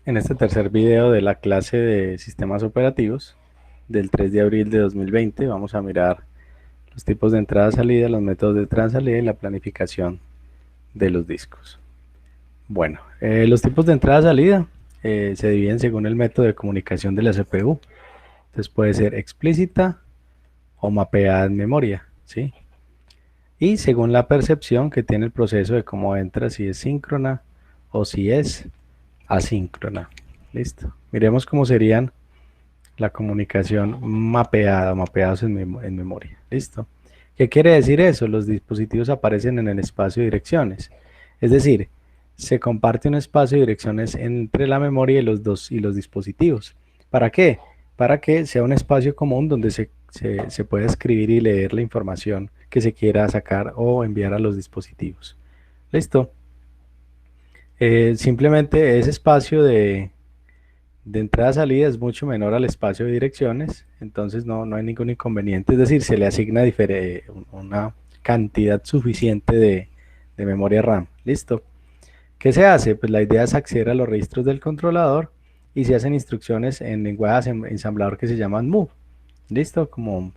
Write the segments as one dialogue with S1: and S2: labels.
S1: En este tercer video de la clase de sistemas operativos del 3 de abril de 2020 vamos a mirar los tipos de entrada-salida, los métodos de entrada-salida y la planificación de los discos. Bueno, los tipos de entrada-salida se dividen según el método de comunicación de la CPU. Entonces puede ser explícita o mapeada en memoria, ¿sí? Y según la percepción que tiene el proceso de cómo entra, si es síncrona o si es asíncrona. Listo. Miremos cómo serían la comunicación mapeada, mapeados en memoria. Listo. ¿Qué quiere decir eso? Los dispositivos aparecen en el espacio de direcciones. Es decir, se comparte un espacio de direcciones entre la memoria y los dispositivos. ¿Para qué? Para que sea un espacio común donde se pueda escribir y leer la información que se quiera sacar o enviar a los dispositivos. Listo. Simplemente ese espacio de entrada-salida es mucho menor al espacio de direcciones, entonces no hay ningún inconveniente, es decir, se le asigna una cantidad suficiente de memoria RAM. Listo. ¿Qué se hace? Pues la idea es acceder a los registros del controlador y se hacen instrucciones en lenguaje ensamblador que se llaman move. Listo, como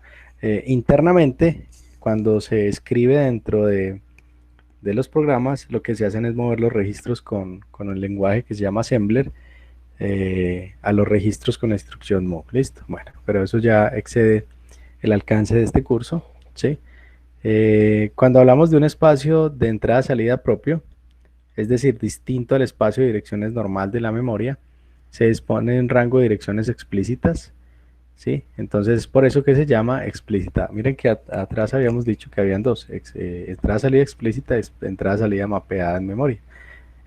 S1: internamente cuando se escribe dentro de los programas, lo que se hacen es mover los registros con el lenguaje que se llama assembler a los registros con la instrucción move. Listo, bueno, pero eso ya excede el alcance de este curso, ¿sí? Cuando hablamos de un espacio de entrada-salida propio, es decir, distinto al espacio de direcciones normal de la memoria, se dispone de un rango de direcciones explícitas, ¿sí? Entonces es por eso que se llama explícita. Miren que atrás habíamos dicho que habían dos, entrada-salida explícita y entrada-salida mapeada en memoria.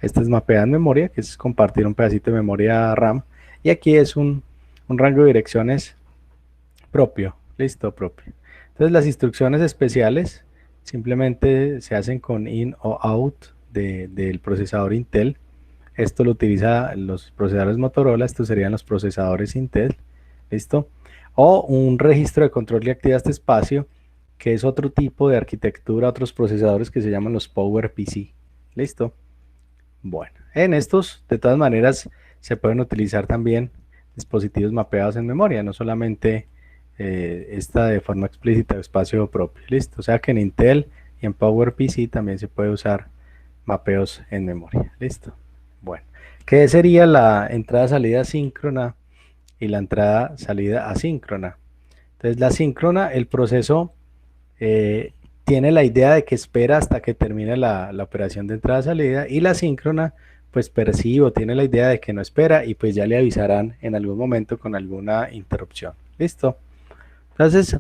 S1: Esta es mapeada en memoria, que es compartir un pedacito de memoria RAM, y aquí es un rango de direcciones propio, listo, propio. Entonces las instrucciones especiales simplemente se hacen con in o out del procesador Intel. Esto lo utiliza los procesadores Motorola, estos serían los procesadores Intel, listo. O un registro de control y activa este espacio, que es otro tipo de arquitectura, otros procesadores que se llaman los PowerPC, listo. Bueno, en estos, de todas maneras, se pueden utilizar también dispositivos mapeados en memoria, no solamente esta de forma explícita, espacio propio, listo. O sea que en Intel y en PowerPC también se puede usar mapeos en memoria, listo. Bueno, ¿qué sería la entrada-salida síncrona y la entrada-salida asíncrona? Entonces, la síncrona, el proceso tiene la idea de que espera hasta que termine la operación de entrada-salida, y la síncrona pues percibe o tiene la idea de que no espera y pues ya le avisarán en algún momento con alguna interrupción. ¿Listo? Entonces,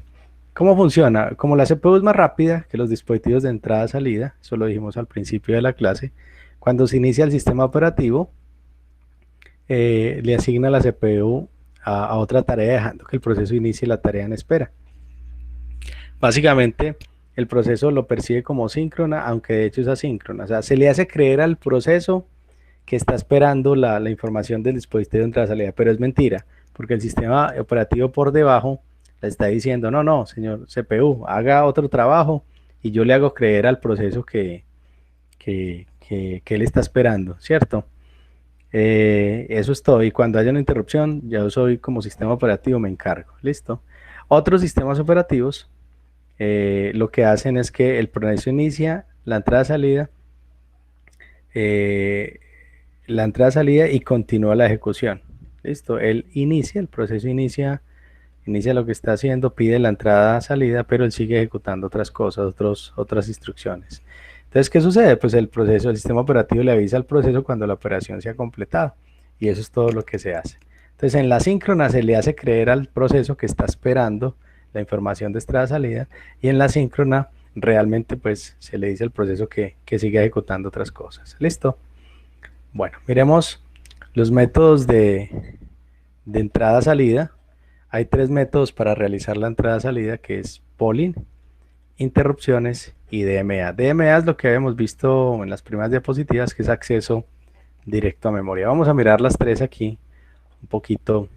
S1: ¿cómo funciona? Como la CPU es más rápida que los dispositivos de entrada-salida, eso lo dijimos al principio de la clase, cuando se inicia el sistema operativo, le asigna la CPU a otra tarea dejando que el proceso inicie la tarea en espera. Básicamente, el proceso lo percibe como síncrona, aunque de hecho es asíncrona. O sea, se le hace creer al proceso que está esperando la información del dispositivo de entrada-salida, pero es mentira, porque el sistema operativo por debajo le está diciendo, no, señor CPU, haga otro trabajo y yo le hago creer al proceso que él está esperando, ¿cierto? Eso es todo, y cuando haya una interrupción, yo soy como sistema operativo, me encargo, ¿listo? Otros sistemas operativos lo que hacen es que el proceso inicia la entrada-salida, y continúa la ejecución. Listo, él inicia, el proceso inicia lo que está haciendo, pide la entrada-salida, pero él sigue ejecutando otras cosas, otras instrucciones. Entonces, ¿qué sucede? Pues el sistema operativo le avisa al proceso cuando la operación se ha completado, y eso es todo lo que se hace. Entonces, en la síncrona se le hace creer al proceso que está esperando la información de entrada-salida, y en la síncrona realmente pues se le dice al proceso que siga ejecutando otras cosas. ¿Listo? Bueno, miremos los métodos de entrada-salida. Hay tres métodos para realizar la entrada-salida, que es polling, interrupciones y DMA. DMA es lo que habíamos visto en las primeras diapositivas, que es acceso directo a memoria. Vamos a mirar las tres aquí un poquito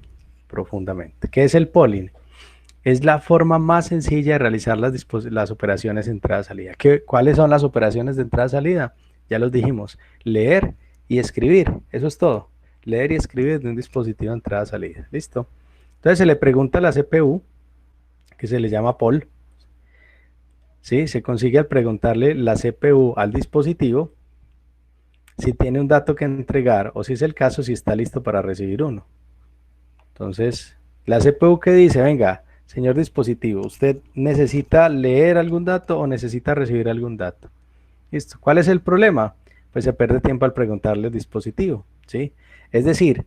S1: profundamente. ¿Qué es el polling? Es la forma más sencilla de realizar las operaciones de entrada-salida. ¿Cuáles son las operaciones de entrada-salida? Ya los dijimos, leer y escribir, eso es todo. leer y escribir de un dispositivo de entrada-salida. ¿Listo? Entonces se le pregunta a la CPU, que se le llama poll, ¿sí? Se consigue al preguntarle la CPU al dispositivo si tiene un dato que entregar o si es el caso, si está listo para recibir uno. Entonces, la CPU que dice, venga, señor dispositivo, ¿usted necesita leer algún dato o necesita recibir algún dato? Listo. ¿Cuál es el problema? Pues se pierde tiempo al preguntarle al dispositivo, ¿sí? Es decir,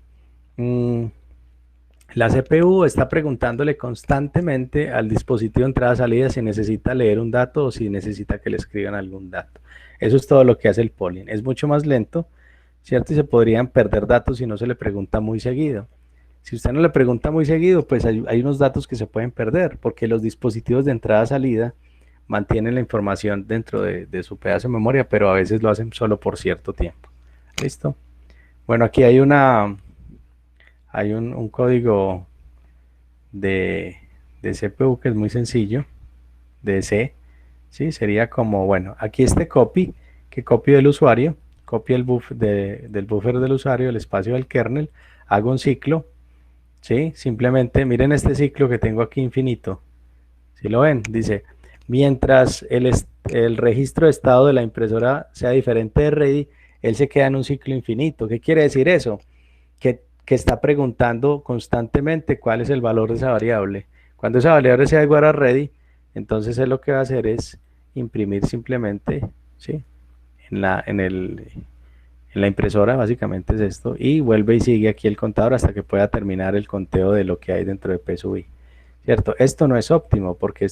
S1: la CPU está preguntándole constantemente al dispositivo entrada-salida si necesita leer un dato o si necesita que le escriban algún dato. Eso es todo lo que hace el polling. Es mucho más lento, ¿cierto? Y se podrían perder datos si no se le pregunta muy seguido. Si usted no le pregunta muy seguido, pues hay unos datos que se pueden perder, porque los dispositivos de entrada-salida mantienen la información dentro de su pedazo de memoria, pero a veces lo hacen solo por cierto tiempo. ¿Listo? Bueno, aquí hay un código de CPU que es muy sencillo, de C, ¿sí? Sería como, bueno, aquí este copy, que copio del usuario, copio el del buffer del usuario, el espacio del kernel, hago un ciclo, ¿sí? Simplemente miren este ciclo que tengo aquí infinito, ¿sí lo ven? Dice, mientras el registro de estado de la impresora sea diferente de ready, él se queda en un ciclo infinito. ¿Qué quiere decir eso? Que está preguntando constantemente cuál es el valor de esa variable. Cuando esa variable sea igual a ready, entonces él lo que va a hacer es imprimir simplemente, ¿sí? En la impresora, básicamente es esto, y vuelve y sigue aquí el contador hasta que pueda terminar el conteo de lo que hay dentro de P sub I, ¿cierto? Esto no es óptimo porque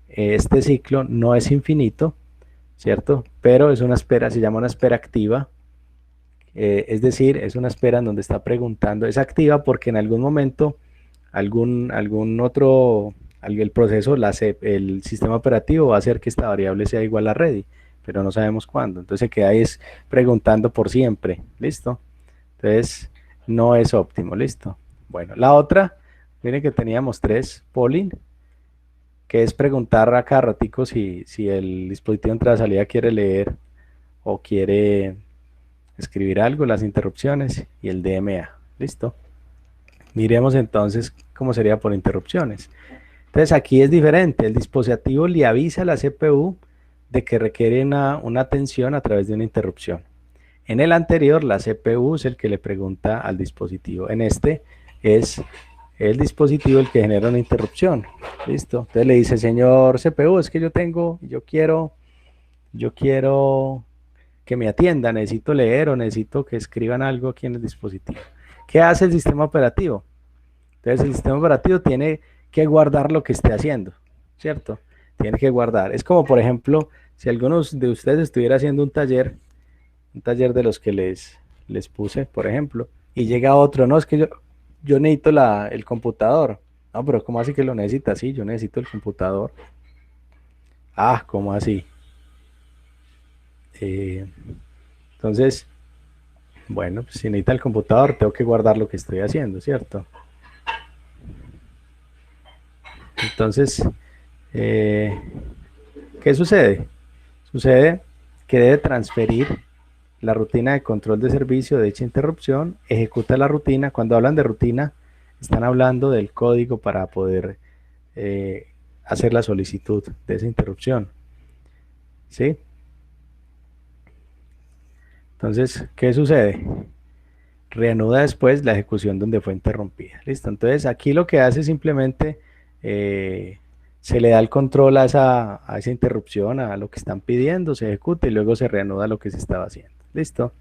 S1: este ciclo no es infinito, ¿cierto? Pero es una espera, se llama una espera activa, es decir, es una espera en donde está preguntando, es activa porque en algún momento algún otro, el proceso, el sistema operativo va a hacer que esta variable sea igual a ready, pero no sabemos cuándo. Entonces se queda ahí preguntando por siempre, ¿listo? Entonces no es óptimo, ¿listo? Bueno, la otra, miren que teníamos tres, polling, que es preguntar a cada ratico si el dispositivo entrada salida quiere leer o quiere escribir algo, las interrupciones y el DMA, ¿listo? Miremos entonces cómo sería por interrupciones. Entonces aquí es diferente, el dispositivo le avisa a la CPU de que requiere una atención a través de una interrupción. En el anterior, la CPU es el que le pregunta al dispositivo. En este es el dispositivo el que genera una interrupción. ¿Listo? Entonces le dice, señor CPU, es que yo quiero que me atienda, necesito leer o necesito que escriban algo aquí en el dispositivo. ¿Qué hace el sistema operativo? Entonces el sistema operativo tiene que guardar lo que esté haciendo, ¿cierto? Tiene que guardar. Es como, por ejemplo, si alguno de ustedes estuviera haciendo un taller de los que les puse, por ejemplo, y llega otro, no, es que yo necesito el computador. No, pero ¿cómo así que lo necesita? Sí, yo necesito el computador. Ah, ¿cómo así? Eh, entonces, bueno, pues si necesita el computador, tengo que guardar lo que estoy haciendo, ¿cierto? Entonces, ¿qué sucede? Sucede que debe transferir la rutina de control de servicio de dicha interrupción, ejecuta la rutina. Cuando hablan de rutina, están hablando del código para poder hacer la solicitud de esa interrupción. ¿Sí? Entonces, ¿qué sucede? Reanuda después la ejecución donde fue interrumpida. ¿Listo? Entonces, aquí lo que hace simplemente se le da el control a esa interrupción, a lo que están pidiendo, se ejecuta y luego se reanuda lo que se estaba haciendo. ¿Listo?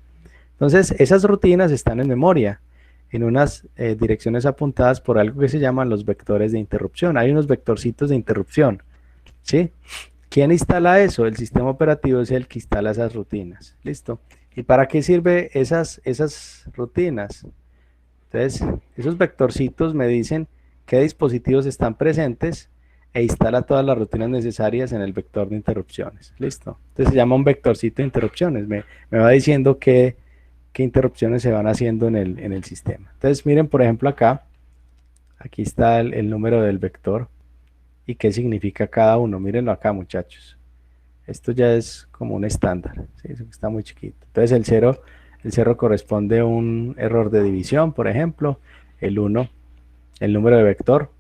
S1: Entonces, esas rutinas están en memoria, en unas direcciones apuntadas por algo que se llaman los vectores de interrupción. Hay unos vectorcitos de interrupción, ¿sí? ¿Quién instala eso? El sistema operativo es el que instala esas rutinas. ¿Listo? ¿Y para qué sirve esas rutinas? Entonces, esos vectorcitos me dicen qué dispositivos están presentes e instala todas las rutinas necesarias en el vector de interrupciones. ¿Listo? Entonces se llama un vectorcito de interrupciones. Me va diciendo qué interrupciones se van haciendo en el sistema. Entonces miren por ejemplo acá, aquí está el número del vector y qué significa cada uno. Mírenlo acá muchachos. Esto ya es como un estándar, ¿sí? Está muy chiquito. Entonces el 0 el 0 corresponde a un error de división, por ejemplo, el 1, el número de vector,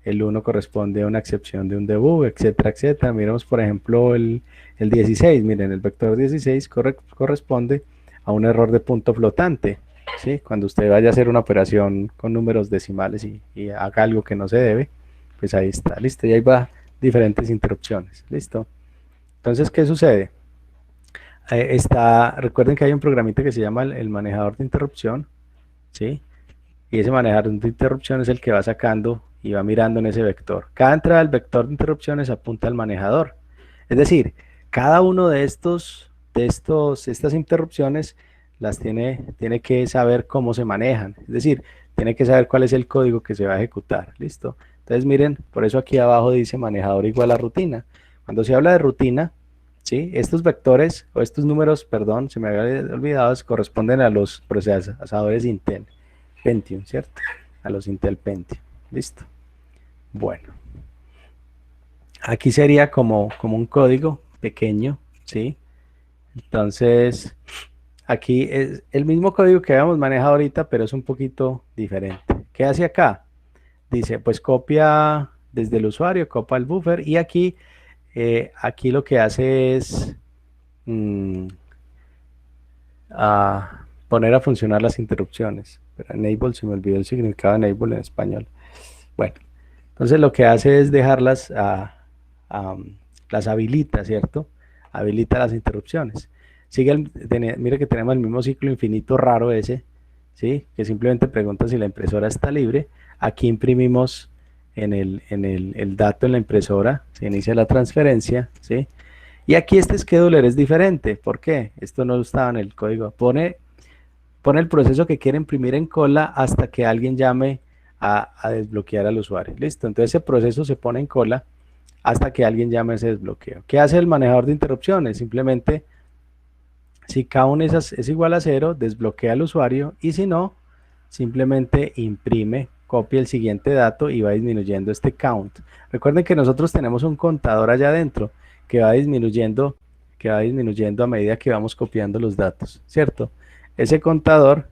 S1: el 1 corresponde a una excepción de un debug, etcétera, etcétera. Miremos, por ejemplo, el 16. Miren, el vector 16 corresponde a un error de punto flotante. ¿Sí? Cuando usted vaya a hacer una operación con números decimales y haga algo que no se debe, pues ahí está, listo. Y ahí va diferentes interrupciones, listo. Entonces, ¿qué sucede? Recuerden que hay un programita que se llama el manejador de interrupción, ¿sí? Y ese manejador de interrupción es el que va sacando y va mirando en ese vector. Cada entrada del vector de interrupciones apunta al manejador. Es decir, cada uno de estas interrupciones las tiene que saber cómo se manejan. Es decir, tiene que saber cuál es el código que se va a ejecutar. ¿Listo? Entonces miren, por eso aquí abajo dice manejador igual a rutina. Cuando se habla de rutina, ¿sí? Estos vectores, o estos números, perdón, se me había olvidado, corresponden a los procesadores Intel Pentium, ¿cierto? A los Intel Pentium. Listo. Bueno. Aquí sería como un código pequeño, ¿sí? Entonces, aquí es el mismo código que habíamos manejado ahorita, pero es un poquito diferente. ¿Qué hace acá? Dice, pues copia desde el usuario, copia el buffer, y aquí lo que hace es poner a funcionar las interrupciones. Pero enable, se me olvidó el significado de enable en español. Bueno, entonces lo que hace es dejarlas, las habilita, ¿cierto? Habilita las interrupciones. Mire que tenemos el mismo ciclo infinito raro ese, ¿sí? Que simplemente pregunta si la impresora está libre. Aquí imprimimos el dato en la impresora, se inicia la transferencia, ¿sí? Y aquí este scheduler es diferente. ¿Por qué? Esto no estaba en el código. Pone el proceso que quiere imprimir en cola hasta que alguien llame a desbloquear al usuario. Listo, entonces ese proceso se pone en cola hasta que alguien llame a ese desbloqueo. ¿Qué hace el manejador de interrupciones? Simplemente, si K1 es igual a 0, desbloquea al usuario, y si no, simplemente imprime, copia el siguiente dato y va disminuyendo este count. Recuerden que nosotros tenemos un contador allá adentro que va disminuyendo a medida que vamos copiando los datos, ¿cierto? Ese contador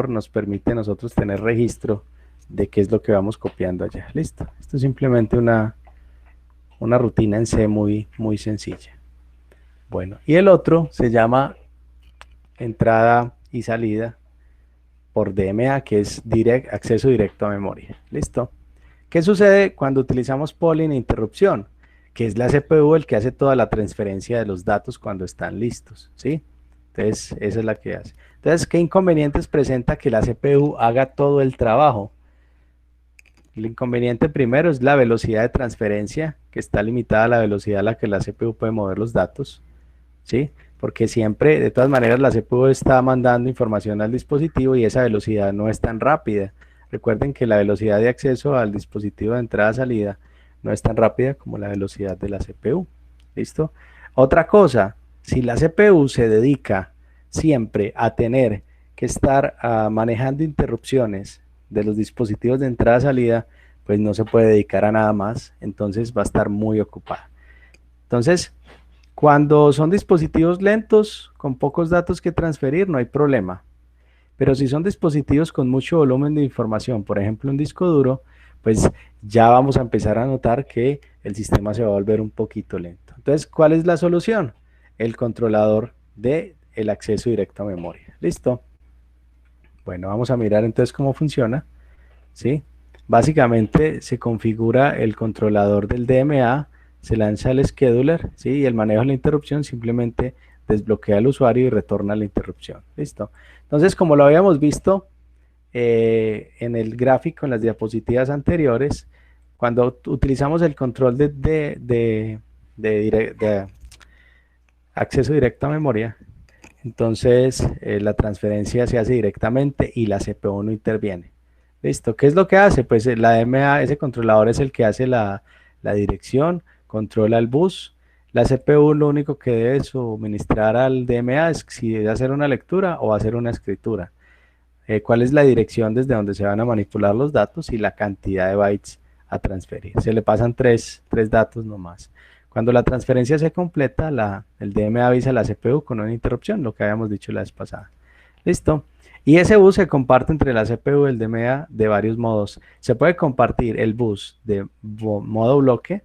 S1: nos permite a nosotros tener registro de qué es lo que vamos copiando allá. Listo. Esto es simplemente una rutina en C muy sencilla. Bueno, y el otro se llama entrada y salida por DMA, que es acceso directo a memoria. Listo. ¿Qué sucede cuando utilizamos polling e interrupción? Que es la CPU el que hace toda la transferencia de los datos cuando están listos, ¿sí? Entonces, esa es la que hace. Entonces, ¿qué inconvenientes presenta que la CPU haga todo el trabajo? El inconveniente primero es la velocidad de transferencia, que está limitada a la velocidad a la que la CPU puede mover los datos, ¿sí? Porque siempre, de todas maneras, la CPU está mandando información al dispositivo y esa velocidad no es tan rápida. Recuerden que la velocidad de acceso al dispositivo de entrada-salida no es tan rápida como la velocidad de la CPU. ¿Listo? Otra cosa, si la CPU se dedica siempre a tener que estar manejando interrupciones de los dispositivos de entrada-salida, pues no se puede dedicar a nada más, entonces va a estar muy ocupada. Entonces, cuando son dispositivos lentos, con pocos datos que transferir, no hay problema. Pero si son dispositivos con mucho volumen de información, por ejemplo un disco duro, pues ya vamos a empezar a notar que el sistema se va a volver un poquito lento. Entonces, ¿cuál es la solución? El controlador del acceso directo a memoria. ¿Listo? Bueno, vamos a mirar entonces cómo funciona, ¿sí? Básicamente se configura el controlador del DMA, se lanza el scheduler, ¿sí? Y el manejo de la interrupción simplemente desbloquea al usuario y retorna la interrupción. ¿Listo? Entonces, como lo habíamos visto en el gráfico, en las diapositivas anteriores, cuando utilizamos el control de acceso directo a memoria, entonces la transferencia se hace directamente y la CPU no interviene. ¿Listo? ¿Qué es lo que hace? Pues la DMA, ese controlador es el que hace la dirección, controla el bus. La CPU lo único que debe suministrar al DMA es si debe hacer una lectura o hacer una escritura. ¿Cuál es la dirección desde donde se van a manipular los datos y la cantidad de bytes a transferir? Se le pasan tres datos nomás. Cuando la transferencia se completa, el DMA avisa a la CPU con una interrupción, lo que habíamos dicho la vez pasada. ¿Listo? Y ese bus se comparte entre la CPU y el DMA de varios modos. Se puede compartir el bus de modo bloque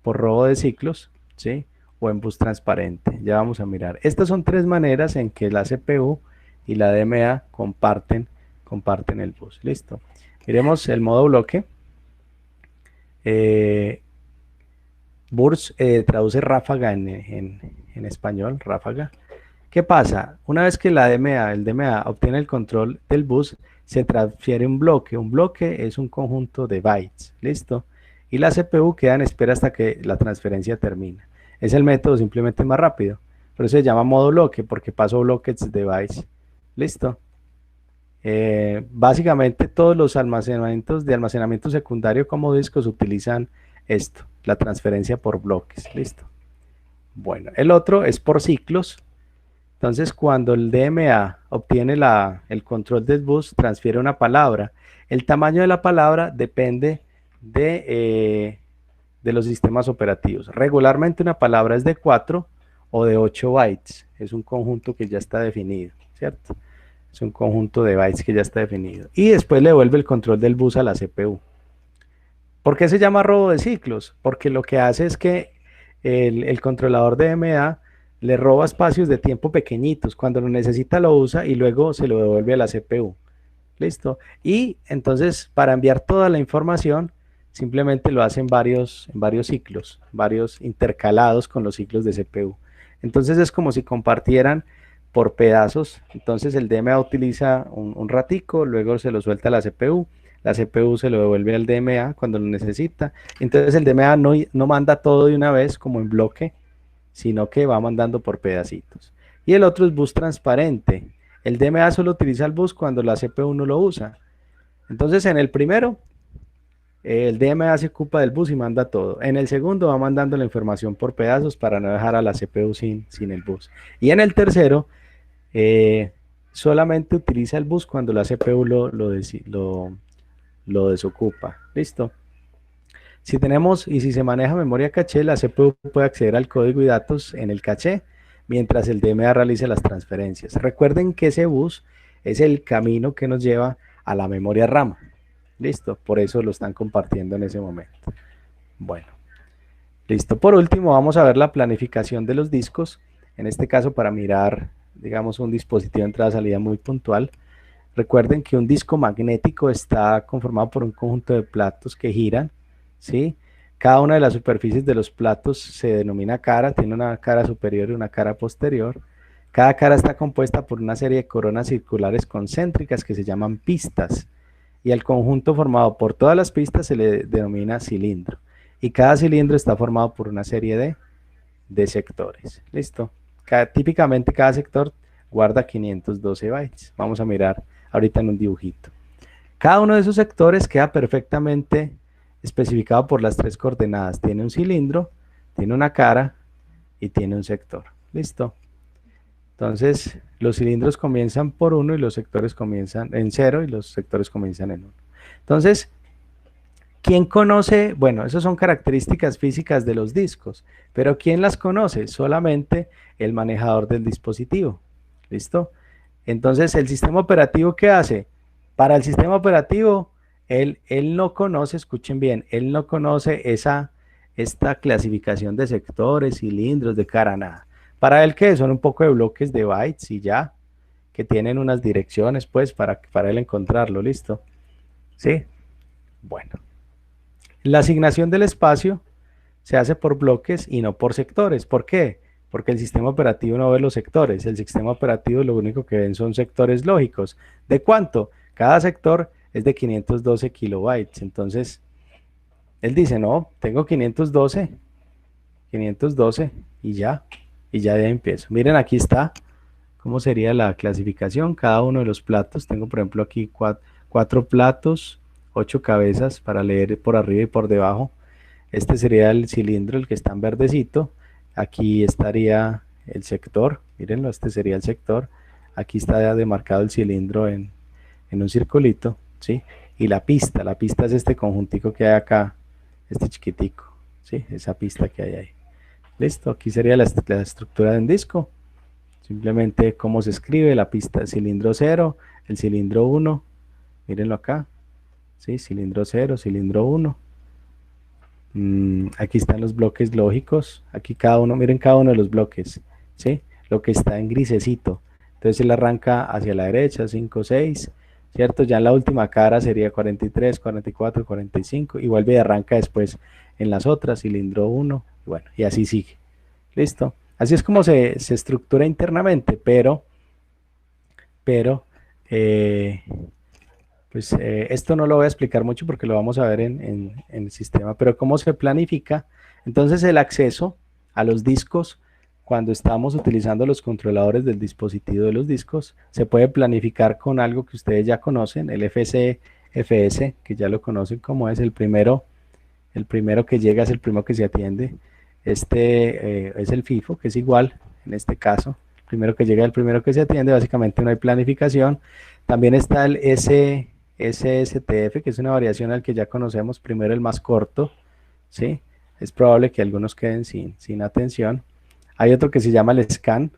S1: por robo de ciclos, ¿sí? O en bus transparente. Ya vamos a mirar. Estas son tres maneras en que la CPU y la DMA comparten el bus. Listo. Miremos el modo bloque. Burst traduce ráfaga en español, ráfaga. ¿Qué pasa? Una vez que el DMA obtiene el control del bus, se transfiere un bloque. Un bloque es un conjunto de bytes, ¿listo? Y la CPU queda en espera hasta que la transferencia termina. Es el método simplemente más rápido. Por eso se llama modo bloque, porque paso bloques de bytes. ¿Listo? Básicamente todos los almacenamientos de almacenamiento secundario como discos utilizan esto, la transferencia por bloques. ¿Listo? Bueno, el otro es por ciclos. Entonces, cuando el DMA obtiene el control del bus, transfiere una palabra. El tamaño de la palabra depende de los sistemas operativos. Regularmente una palabra es de 4 o de 8 bytes. Es un conjunto que ya está definido, ¿cierto? Es un conjunto de bytes que ya está definido. Y después le devuelve el control del bus a la CPU. ¿Por qué se llama robo de ciclos? Porque lo que hace es que el controlador de DMA le roba espacios de tiempo pequeñitos. Cuando lo necesita lo usa y luego se lo devuelve a la CPU. ¿Listo? Y entonces para enviar toda la información simplemente lo hace en varios ciclos, varios intercalados con los ciclos de CPU. Entonces es como si compartieran por pedazos. Entonces el DMA utiliza un ratico, luego se lo suelta a la CPU se lo devuelve al DMA cuando lo necesita. Entonces el DMA no manda todo de una vez como en bloque, sino que va mandando por pedacitos. Y el otro es bus transparente. El DMA solo utiliza el bus cuando la CPU no lo usa. Entonces en el primero, el DMA se ocupa del bus y manda todo. En el segundo va mandando la información por pedazos para no dejar a la CPU sin el bus. Y en el tercero, solamente utiliza el bus cuando la CPU lo desocupa. ¿Listo? Si se maneja memoria caché, la CPU puede acceder al código y datos en el caché mientras el DMA realiza las transferencias. Recuerden que ese bus es el camino que nos lleva a la memoria RAM. Listo, por eso lo están compartiendo en ese momento. Bueno, listo. Por último, vamos a ver la planificación de los discos. En este caso, para mirar, digamos, un dispositivo de entrada-salida muy puntual. Recuerden que un disco magnético está conformado por un conjunto de platos que giran, ¿sí? Cada una de las superficies de los platos se denomina cara, tiene una cara superior y una cara posterior. Cada cara está compuesta por una serie de coronas circulares concéntricas que se llaman pistas. Y al conjunto formado por todas las pistas se le denomina cilindro. Y cada cilindro está formado por una serie de sectores. ¿Listo? Típicamente cada sector guarda 512 bytes. Vamos a mirar ahorita en un dibujito. Cada uno de esos sectores queda perfectamente especificado por las tres coordenadas. Tiene un cilindro, tiene una cara y tiene un sector. ¿Listo? Entonces, los cilindros comienzan por 1 y los sectores comienzan en 0 y los sectores comienzan en 1. Entonces, ¿quién conoce? Bueno, esas son características físicas de los discos, pero ¿quién las conoce? Solamente el manejador del dispositivo. ¿Listo? Entonces, ¿el sistema operativo qué hace? Para el sistema operativo, él no conoce, escuchen bien, él no conoce esta clasificación de sectores, cilindros, de cara, nada. Para él, ¿qué? Son un poco de bloques de bytes y ya, que tienen unas direcciones, pues, para él encontrarlo, ¿listo? ¿Sí? Bueno. La asignación del espacio se hace por bloques y no por sectores. ¿Por qué? Porque el sistema operativo no ve los sectores. El sistema operativo lo único que ven son sectores lógicos. ¿De cuánto? Cada sector es de 512 kilobytes. Entonces, él dice, no, tengo 512 y ya de ahí empiezo. Miren, aquí está cómo sería la clasificación. Cada uno de los platos, tengo por ejemplo aquí 4 platos, 8 cabezas para leer por arriba y por debajo. Este sería el cilindro, el que está en verdecito. Aquí estaría el sector, mírenlo, este sería el sector. Aquí está demarcado el cilindro en un circulito, ¿sí? Y la pista es este conjuntico que hay acá, este chiquitico, ¿sí? Esa pista que hay ahí. Listo, aquí sería la estructura de un disco. Simplemente cómo se escribe la pista, cilindro 0, el cilindro 1, mírenlo acá, ¿sí? Cilindro 0, cilindro 1. Aquí están los bloques lógicos, aquí cada uno, miren cada uno de los bloques, ¿sí? Lo que está en grisecito. Entonces él arranca hacia la derecha, 5, 6, ¿cierto? Ya en la última cara sería 43, 44, 45, y vuelve y arranca después en las otras, cilindro 1, bueno, y así sigue. ¿Listo? Así es como se estructura internamente, pero eh, pues esto no lo voy a explicar mucho porque lo vamos a ver en el sistema, pero cómo se planifica. Entonces el acceso a los discos, cuando estamos utilizando los controladores del dispositivo de los discos, se puede planificar con algo que ustedes ya conocen, el FCFS, que ya lo conocen como es el primero que llega es el primero que se atiende. Este es el FIFO, que es igual en este caso. El primero que llega es el primero que se atiende, básicamente no hay planificación. También está el SSTF, que es una variación al que ya conocemos, primero el más corto, ¿sí? Es probable que algunos queden sin atención. Hay otro que se llama el SCAN,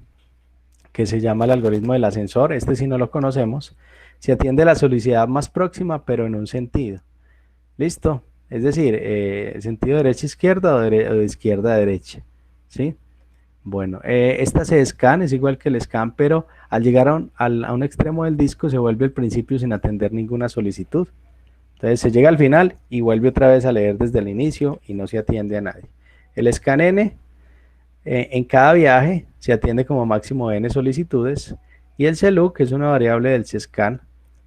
S1: que se llama el algoritmo del ascensor, este sí no lo conocemos. Se atiende la solicitud más próxima, pero en un sentido. ¿Listo? Es decir, sentido derecha-izquierda o de izquierda a derecha, ¿sí? Bueno, esta se scan, es igual que el scan, pero al llegar a un extremo del disco se vuelve al principio sin atender ninguna solicitud. Entonces se llega al final y vuelve otra vez a leer desde el inicio y no se atiende a nadie. El scan N, en cada viaje se atiende como máximo N solicitudes y el CELU, que es una variable del CSCAN,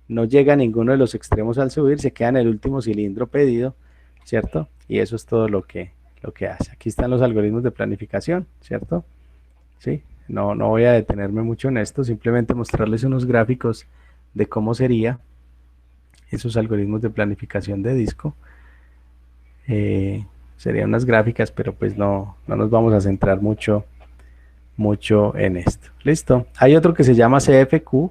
S1: no llega a ninguno de los extremos al subir, se queda en el último cilindro pedido, ¿cierto? Y eso es todo lo que hace. Aquí están los algoritmos de planificación, ¿cierto? Sí, no voy a detenerme mucho en esto, simplemente mostrarles unos gráficos de cómo sería esos algoritmos de planificación de disco. Serían unas gráficas, pero pues no nos vamos a centrar mucho en esto. Listo. Hay otro que se llama CFQ,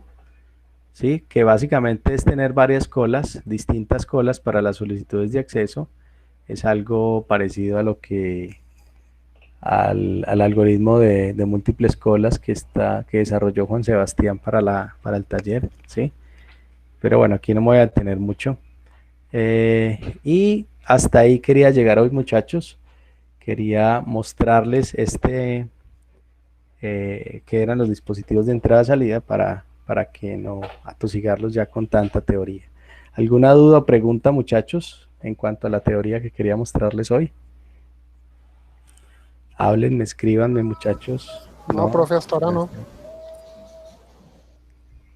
S1: ¿sí? Que básicamente es tener varias colas, distintas colas para las solicitudes de acceso. Es algo parecido a lo que al algoritmo de múltiples colas que desarrolló Juan Sebastián para el taller, ¿sí? Pero bueno, aquí no me voy a detener mucho. Y hasta ahí quería llegar hoy, muchachos. Quería mostrarles que eran los dispositivos de entrada-salida para que no atosigarlos ya con tanta teoría. ¿Alguna duda o pregunta, muchachos, en cuanto a la teoría que quería mostrarles hoy? Háblenme, escríbanme, muchachos.
S2: No, profe, hasta ahora no.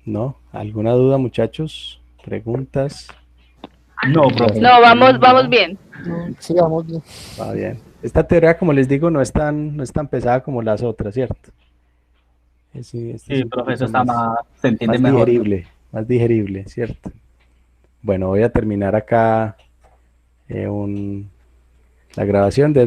S1: ¿No? ¿Alguna duda, muchachos? ¿Preguntas?
S3: No, profe.
S4: No, vamos bien.
S2: Sí, vamos bien.
S1: Va bien. Esta teoría, como les digo, no es tan pesada como las otras, ¿cierto?
S3: Sí, profe, eso está más, se entiende
S1: más
S3: mejor.
S1: más digerible, ¿cierto? Bueno, voy a terminar acá la grabación de